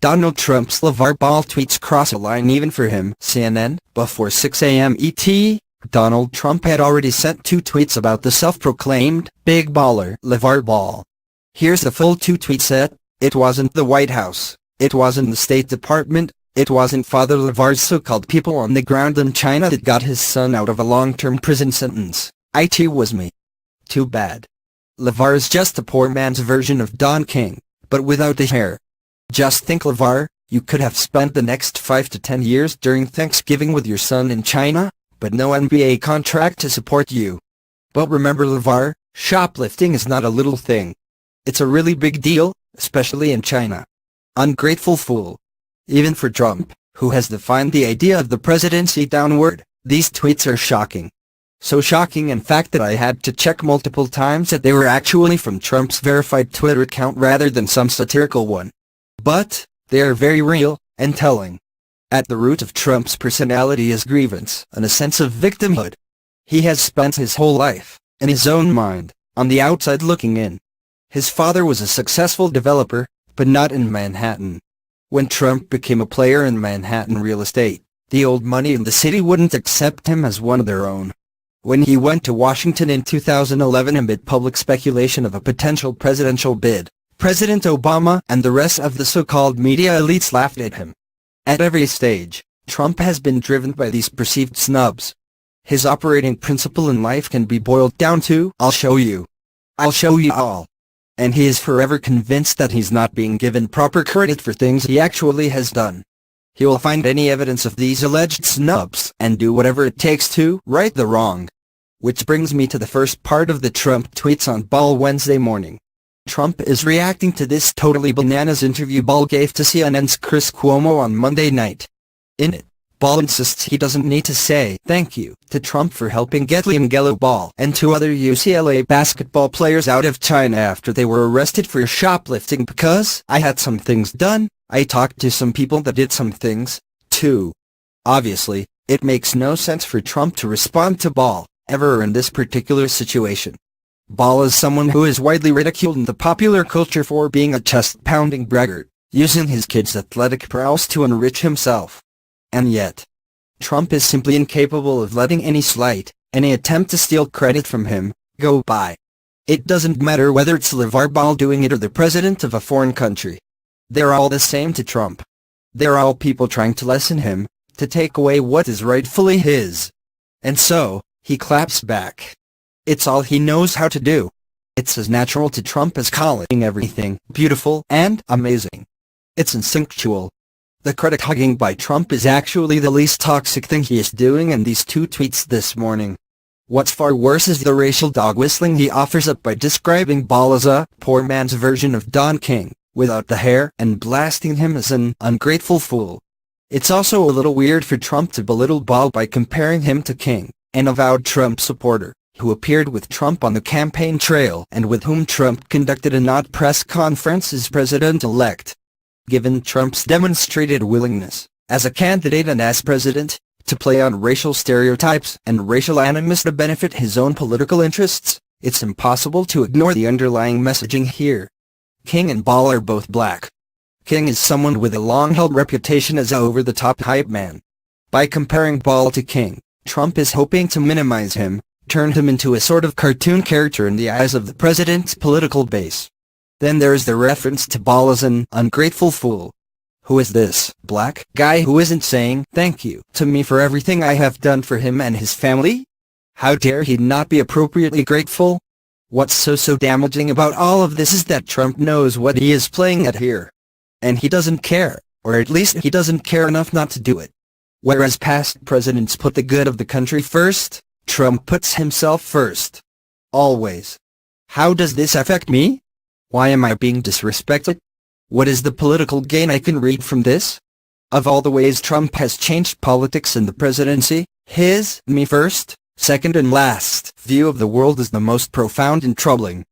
Donald Trump's LaVar Ball tweets cross a line even for him. CNN, before 6 a.m. ET, Donald Trump had already sent 2 tweets about the self-proclaimed big baller LaVar Ball. Here's the full 2-tweet set. It wasn't the White House. It wasn't the State Department. It wasn't Father LaVar's so-called people on the ground in China that got his son out of a long-term prison sentence. It was me. Too bad. LaVar is just a poor man's version of Don King, but without the hair. Just think, LaVar, you could have spent the next 5 to 10 years during Thanksgiving with your son in China, but no NBA contract to support you. But remember, LaVar, shoplifting is not a little thing. It's a really big deal, especially in China. Ungrateful fool. Even for Trump, who has defined the idea of the presidency downward, these tweets are shocking. So shocking in fact that I had to check multiple times that they were actually from Trump's verified Twitter account rather than some satirical one. But, they are very real, and telling. At the root of Trump's personality is grievance and a sense of victimhood. He has spent his whole life, in his own mind, on the outside looking in. His father was a successful developer, but not in Manhattan. When Trump became a player in Manhattan real estate, the old money in the city wouldn't accept him as one of their own. When he went to Washington in 2011 amid public speculation of a potential presidential bid, President Obama and the rest of the so-called media elites laughed at him. At every stage, Trump has been driven by these perceived snubs. His operating principle in life can be boiled down to, I'll show you. I'll show you all. And he is forever convinced that he's not being given proper credit for things he actually has done. He will find any evidence of these alleged snubs and do whatever it takes to right the wrong. Which brings me to the first part of the Trump tweets on Ball Wednesday morning. Trump is reacting to this totally bananas interview Ball gave to CNN's Chris Cuomo on Monday night. In it, Ball insists he doesn't need to say thank you to Trump for helping get LaMelo Ball and 2 other UCLA basketball players out of China after they were arrested for shoplifting because I had some things done. I talked to some people that did some things, too. Obviously, it makes no sense for Trump to respond to Ball, ever in this particular situation. Ball is someone who is widely ridiculed in the popular culture for being a chest-pounding braggart, using his kids' athletic prowess to enrich himself. And yet, Trump is simply incapable of letting any slight, any attempt to steal credit from him, go by. It doesn't matter whether it's LaVar Ball doing it or the president of a foreign country. They're all the same to Trump. They're all people trying to lessen him, to take away what is rightfully his. And so, he claps back. It's all he knows how to do. It's as natural to Trump as calling everything beautiful and amazing. It's instinctual. The credit hugging by Trump is actually the least toxic thing he is doing in these 2 tweets this morning. What's far worse is the racial dog whistling he offers up by describing Ball as a poor man's version of Don King, without the hair, and blasting him as an ungrateful fool. It's also a little weird for Trump to belittle Ball by comparing him to King, an avowed Trump supporter, who appeared with Trump on the campaign trail and with whom Trump conducted a not press conference as president-elect. Given Trump's demonstrated willingness, as a candidate and as president, to play on racial stereotypes and racial animus to benefit his own political interests, it's impossible to ignore the underlying messaging here. King and Ball are both black. King is someone with a long-held reputation as a over-the-top hype man. By comparing Ball to King, Trump is hoping to minimize him, turn him into a sort of cartoon character in the eyes of the president's political base. Then there's the reference to Ball as an ungrateful fool. Who is this black guy who isn't saying thank you to me for everything I have done for him and his family? How dare he not be appropriately grateful? What's so damaging about all of this is that Trump knows what he is playing at here. And he doesn't care, or at least he doesn't care enough not to do it. Whereas past presidents put the good of the country first, Trump puts himself first. Always. How does this affect me? Why am I being disrespected? What is the political gain I can read from this? Of all the ways Trump has changed politics in the presidency, his me first, second and last view of the world is the most profound and troubling.